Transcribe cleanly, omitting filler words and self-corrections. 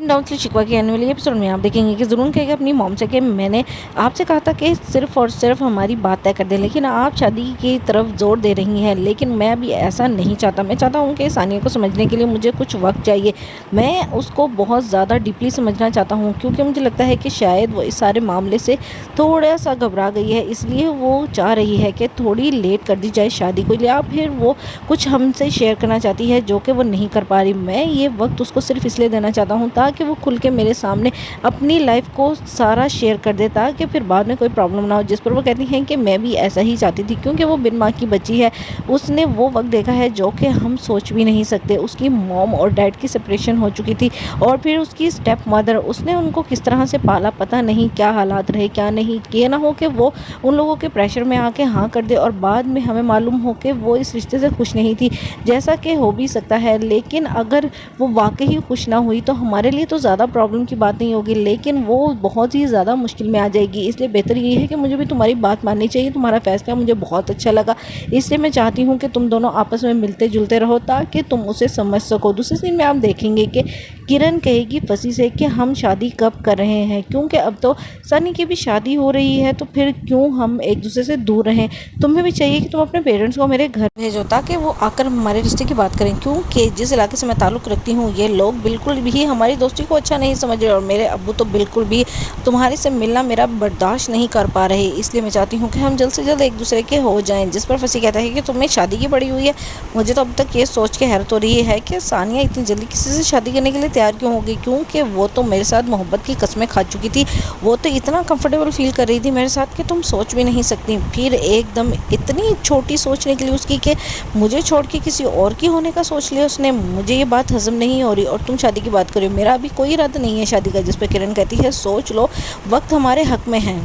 Down से शिकवा के आने वाली एपिसोड में आप देखेंगे कि ज़रूर कहेगा अपनी मॉम से कि मैंने आपसे कहा था कि सिर्फ और सिर्फ हमारी बात तय कर दें, लेकिन आप शादी की तरफ जोर दे रही हैं। लेकिन मैं अभी ऐसा नहीं चाहता। मैं चाहता हूँ कि सानिया को समझने के लिए मुझे कुछ वक्त चाहिए। मैं उसको बहुत ज़्यादा डीपली समझना चाहता हूँ, क्योंकि मुझे लगता है कि शायद वो इस सारे मामले से थोड़ा सा घबरा गई है, इसलिए वो चाह रही है कि थोड़ी लेट कर दी जाए शादी को, या फिर वो कुछ हमसे शेयर करना चाहती है जो कि वो नहीं कर पा रही। मैं ये वक्त उसको सिर्फ इसलिए देना चाहता हूँ ताकि वो खुल के मेरे सामने अपनी लाइफ को सारा शेयर कर दे, ताकि फिर बाद में कोई प्रॉब्लम ना हो। जिस पर वो कहती हैं कि मैं भी ऐसा ही चाहती थी, क्योंकि वो बिन माँ की बच्ची है। उसने वो वक्त देखा है जो कि हम सोच भी नहीं सकते। उसकी मॉम और डैड की सेपरेशन हो चुकी थी, और फिर उसकी स्टेप मदर, उसने उनको किस तरह से पाला, पता नहीं क्या हालात रहे क्या नहीं। ये ना हो कि वो उन लोगों के प्रेशर में आके हाँ कर दे और बाद में हमें मालूम हो कि वो इस रिश्ते से खुश नहीं थी, जैसा कि हो भी सकता है। लेकिन अगर वो वाकई खुश ना हुई तो हमारे लिए तो ज़्यादा प्रॉब्लम की बात नहीं होगी, लेकिन वो बहुत ही ज़्यादा मुश्किल में आ जाएगी। इसलिए बेहतर ये है कि मुझे भी तुम्हारी बात माननी चाहिए। तुम्हारा फैसला मुझे बहुत अच्छा लगा, इसलिए मैं चाहती हूँ कि तुम दोनों आपस में मिलते जुलते रहो ताकि तुम उसे समझ सको। दूसरे सीन में आप देखेंगे कि किरण कहेगी फसी से कि हम शादी कब कर रहे हैं, क्योंकि अब तो सनी की भी शादी हो रही है, तो फिर क्यों हम एक दूसरे से दूर रहें। तुम्हें भी चाहिए कि तुम अपने पेरेंट्स को मेरे घर भेजो ताकि वो आकर हमारे रिश्ते की बात करें, क्योंकि जिस इलाके से मैं ताल्लुक़ रखती हूँ ये लोग बिल्कुल भी हमारी दोस्ती को अच्छा नहीं समझ रहे, और मेरे अब्बू तो बिल्कुल भी तुम्हारे से मिलना मेरा बर्दाश्त नहीं कर पा रहे। इसलिए मैं चाहती हूँ कि हम जल्द से जल्द एक दूसरे के हो जाएं। जिस पर फसी कहता है कि तुम्हें शादी की पड़ी हुई है। मुझे तो अब तक ये सोच के हैरत हो रही है कि सानिया इतनी जल्दी किसी से शादी करने के लिए तैयार क्यों होगी, क्योंकि वो तो मेरे साथ मोहब्बत की कस्में खा चुकी थी। वो तो इतना कंफर्टेबल फील कर रही थी मेरे साथ कि तुम सोच भी नहीं सकती। फिर एकदम इतनी छोटी सोच निकली उसकी कि मुझे छोड़ के किसी और की होने का सोच लिया उसने। मुझे ये बात हजम नहीं हो रही, और तुम शादी की बात करो। मेरा अभी कोई इरादा नहीं है शादी का। जिस पर किरण कहती है सोच लो, वक्त हमारे हक में है।